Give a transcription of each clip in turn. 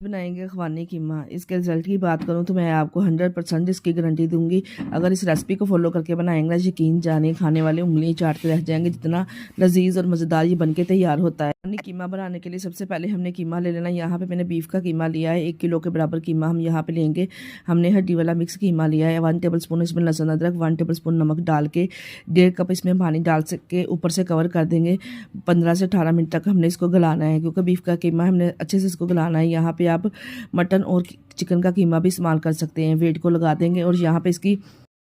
बनाएंगे अखवानी कीमा। इसके रिजल्ट की बात करूं तो मैं आपको 100% इसकी गारंटी दूंगी। अगर इस रेसिपी को फॉलो करके बनाएंगे ना, यकीन जानिए खाने वाले उंगलियां चाटते रह जाएंगे, जितना लजीज और मज़ेदार ये बनके तैयार होता है। अखवानी कीमा बनाने के लिए सबसे पहले हमने कीमा ले लेना। यहाँ पे मैंने बीफ का कीमा लिया है, 1 किलो के बराबर कीमा हम यहाँ पे लेंगे। हमने हड्डी वाला मिक्स कीमा लिया है। 1 टेबल स्पून इसमें लहसुन अदरक, 1 टेबल स्पून नमक डाल के 1.5 कप इसमें पानी डाल के ऊपर से कवर कर देंगे। 15 से 18 मिनट तक हमने इसको गलाना है, क्योंकि बीफ का कीमा हमने अच्छे से इसको गलाना है। यहाँ पे आप मटन और चिकन का कीमा भी इस्तेमाल कर सकते हैं। वेट को लगा देंगे और यहाँ पे इसकी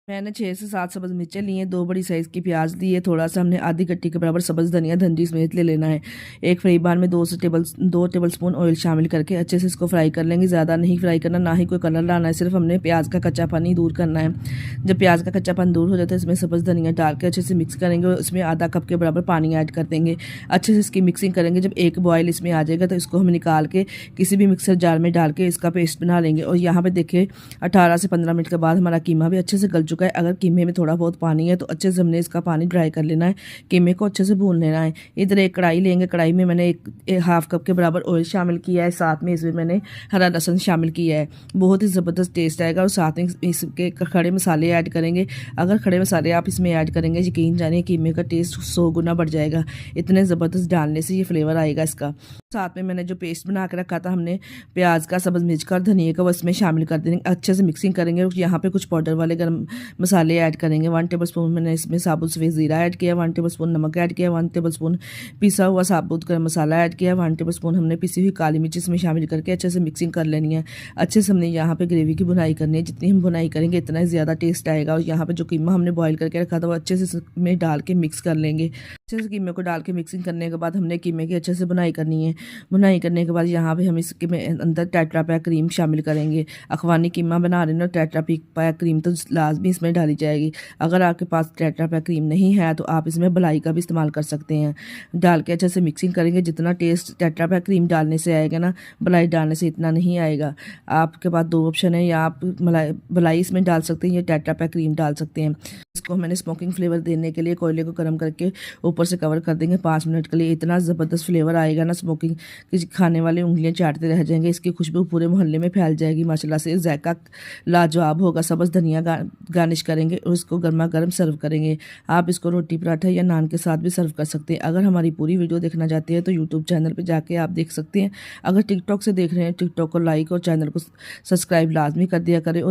मैंने 6 से 7 सब्ज़ मिर्चें ली हैं, 2 बड़ी साइज़ की प्याज ली है, थोड़ा सा हमने आधी गट्टी के बराबर सब्ज़ धनिया धंजी समेत ले लेना है। एक फ्राई पैन में 2 टेबल स्पून ऑयल शामिल करके अच्छे से इसको फ्राई कर लेंगे। ज़्यादा नहीं फ्राई करना, ना ही कोई कलर लाना है, सिर्फ हमने प्याज का कच्चापन ही दूर करना है। जब प्याज का कच्चापन दूर हो जाता है, इसमें सब्ज़ धनिया डाल के अच्छे से मिक्स करेंगे और इसमें आधा कप के बराबर पानी ऐड कर देंगे। अच्छे से इसकी मिक्सिंग करेंगे। जब एक बॉयल इसमें आ जाएगा तो इसको हम निकाल के किसी भी मिक्सर जार में डाल के इसका पेस्ट बना लेंगे। और यहाँ पे देखिए 18 से 15 मिनट के बाद हमारा कीमा भी अच्छे से गल चुका है। अगर कीमे में थोड़ा बहुत पानी है तो अच्छे से हमने इसका पानी ड्राई कर लेना है। कीमे को अच्छे से भून लेना है। इधर एक कढ़ाई लेंगे, कढ़ाई में मैंने एक हाफ कप के बराबर ऑयल शामिल किया है, साथ में इसमें मैंने हरा लहसुन शामिल किया है। बहुत ही ज़बरदस्त टेस्ट आएगा। और साथ में इसके खड़े मसाले ऐड करेंगे। अगर खड़े मसाले आप इसमें ऐड करेंगे, यकीन जानिए कीमे का टेस्ट 100 गुना बढ़ जाएगा। इतने ज़बरदस्त डालने से ये फ्लेवर आएगा इसका। साथ में मैंने जो पेस्ट बना के रखा था हमने प्याज का, सब्ज़ मिर्च का और धनिया का, वो इसमें शामिल कर देंगे। अच्छे से मिक्सिंग करेंगे और यहाँ पे कुछ पाउडर वाले गर्म मसाले ऐड करेंगे। 1 टेबल स्पून मैंने इसमें साबुत सफ़ेद ज़ीरा ऐड किया, 1 टेबल स्पून नमक ऐड किया, 1 टेबल स्पून पिसा हुआ साबुत गर्म मसाला ऐड किया, 1 टेबल स्पून हमने पिसी हुई काली मिर्च इसमें शामिल करके अच्छे से मिक्सिंग कर लेनी है। अच्छे से हमने यहाँ पे ग्रेवी की बुनाई करनी है। जितनी हम बुनाई करेंगे इतना ही ज़्यादा टेस्ट आएगा। और यहाँ पे जो कीमा हमने बॉईल करके रखा था वो अच्छे से इसमें डाल के मिक्स कर लेंगे। अच्छे से कीमे को डाल के मिक्सिंग करने के बाद हमने कीमे की अच्छे से बुनाई करनी है। बुनाई करने के बाद यहाँ पे हम इसके अंदर टेट्रा पैक क्रीम शामिल करेंगे। अखवानी कीमा बना रहे हैं, टेट्रा पैक क्रीम तो लाजमी इसमें डाली जाएगी। अगर आपके पास टेट्रा पैक क्रीम नहीं है तो आप इसमें मलाई का भी इस्तेमाल कर सकते हैं। डाल के अच्छे से मिक्सिंग करेंगे। जितना टेस्ट टेट्रा पैक क्रीम डालने से आएगा ना, मलाई डालने से इतना नहीं आएगा। आपके पास 2 ऑप्शन है, या आप मलाई इसमें डाल सकते हैं या टेट्रा पैक क्रीम डाल सकते हैं। इसको मैंने स्मोकिंग फ्लेवर देने के लिए कोयले को गर्म करके ऊपर से कवर कर देंगे 5 मिनट के लिए। इतना ज़बरदस्त फ्लेवर आएगा ना, स्मोकिंग कि खाने वाले उंगलियां चाटते रह जाएंगे। इसकी खुशबू पूरे मोहल्ले में फैल जाएगी। माशाल्लाह से जायका लाजवाब होगा। सब्ज़ धनिया गार्निश करेंगे और इसको गर्मा गर्म सर्व करेंगे। आप इसको रोटी पराठा या नान के साथ भी सर्व कर सकते हैं। अगर हमारी पूरी वीडियो देखना चाहते हैं तो यूट्यूब चैनल पर जाके आप देख सकते हैं। अगर टिकटॉक से देख रहे हैं, टिकटॉक को लाइक और चैनल को सब्सक्राइब लाजमी कर दिया करें। और